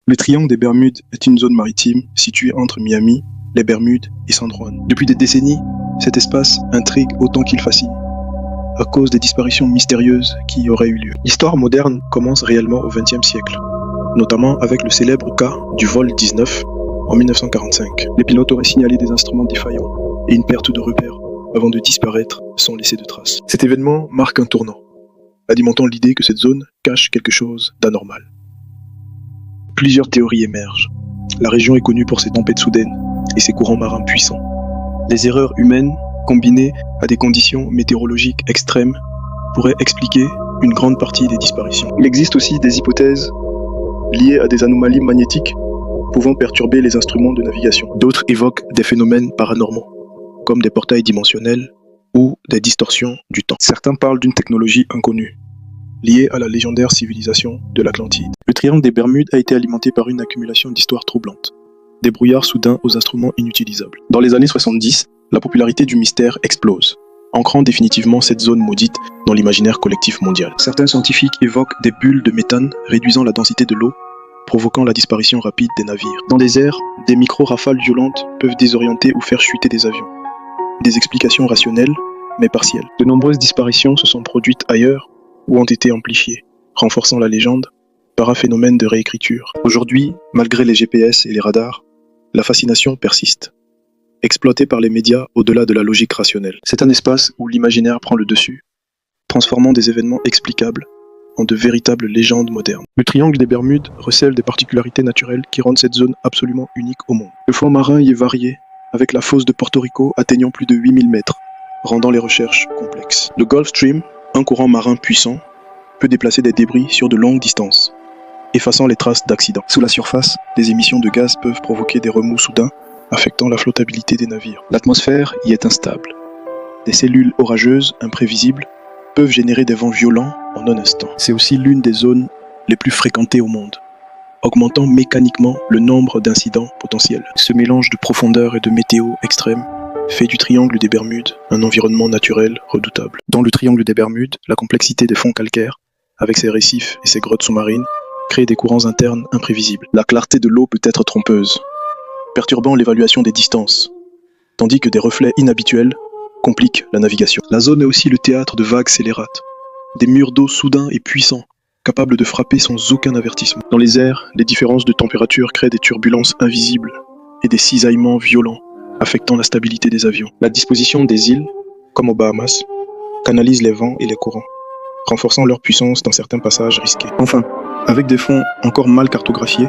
Le triangle des Bermudes est une zone maritime située entre Miami, les Bermudes et San Juan. Depuis des décennies, cet espace intrigue autant qu'il fascine, à cause des disparitions mystérieuses qui y auraient eu lieu. L'histoire moderne commence réellement au XXe siècle, notamment avec le célèbre cas du vol 19 en 1945. Les pilotes auraient signalé des instruments défaillants et une perte de repères avant de disparaître sans laisser de traces. Cet événement marque un tournant, alimentant l'idée que cette zone cache quelque chose d'anormal. Plusieurs théories émergent. La région est connue pour ses tempêtes soudaines et ses courants marins puissants. Les erreurs humaines, combinées à des conditions météorologiques extrêmes, pourraient expliquer une grande partie des disparitions. Il existe aussi des hypothèses liées à des anomalies magnétiques pouvant perturber les instruments de navigation. D'autres évoquent des phénomènes paranormaux, comme des portails dimensionnels ou des distorsions du temps. Certains parlent d'une technologie inconnue, liée à la légendaire civilisation de l'Atlantide. Le triangle des Bermudes a été alimenté par une accumulation d'histoires troublantes, des brouillards soudains aux instruments inutilisables. Dans les années 70, la popularité du mystère explose, ancrant définitivement cette zone maudite dans l'imaginaire collectif mondial. Certains scientifiques évoquent des bulles de méthane réduisant la densité de l'eau, provoquant la disparition rapide des navires. Dans les airs, des micro-rafales violentes peuvent désorienter ou faire chuter des avions. Des explications rationnelles, mais partielles. De nombreuses disparitions se sont produites ailleurs ou ont été amplifiées, renforçant la légende par un phénomène de réécriture. Aujourd'hui, malgré les GPS et les radars, la fascination persiste, exploitée par les médias au-delà de la logique rationnelle. C'est un espace où l'imaginaire prend le dessus, transformant des événements explicables en de véritables légendes modernes. Le triangle des Bermudes recèle des particularités naturelles qui rendent cette zone absolument unique au monde. Le fond marin y est varié, avec la fosse de Porto Rico atteignant plus de 8000 mètres, rendant les recherches complexes. Le Gulf Stream, un courant marin puissant, peut déplacer des débris sur de longues distances, effaçant les traces d'accidents. Sous la surface, des émissions de gaz peuvent provoquer des remous soudains, affectant la flottabilité des navires. L'atmosphère y est instable. Des cellules orageuses, imprévisibles, peuvent générer des vents violents en un instant. C'est aussi l'une des zones les plus fréquentées au monde, augmentant mécaniquement le nombre d'incidents potentiels. Ce mélange de profondeur et de météo extrême fait du triangle des Bermudes un environnement naturel redoutable. Dans le triangle des Bermudes, la complexité des fonds calcaires, avec ses récifs et ses grottes sous-marines, crée des courants internes imprévisibles. La clarté de l'eau peut être trompeuse, perturbant l'évaluation des distances, tandis que des reflets inhabituels compliquent la navigation. La zone est aussi le théâtre de vagues scélérates, des murs d'eau soudains et puissants, capables de frapper sans aucun avertissement. Dans les airs, les différences de température créent des turbulences invisibles et des cisaillements violents, affectant la stabilité des avions. La disposition des îles, comme aux Bahamas, canalise les vents et les courants, renforçant leur puissance dans certains passages risqués. Enfin, avec des fonds encore mal cartographiés,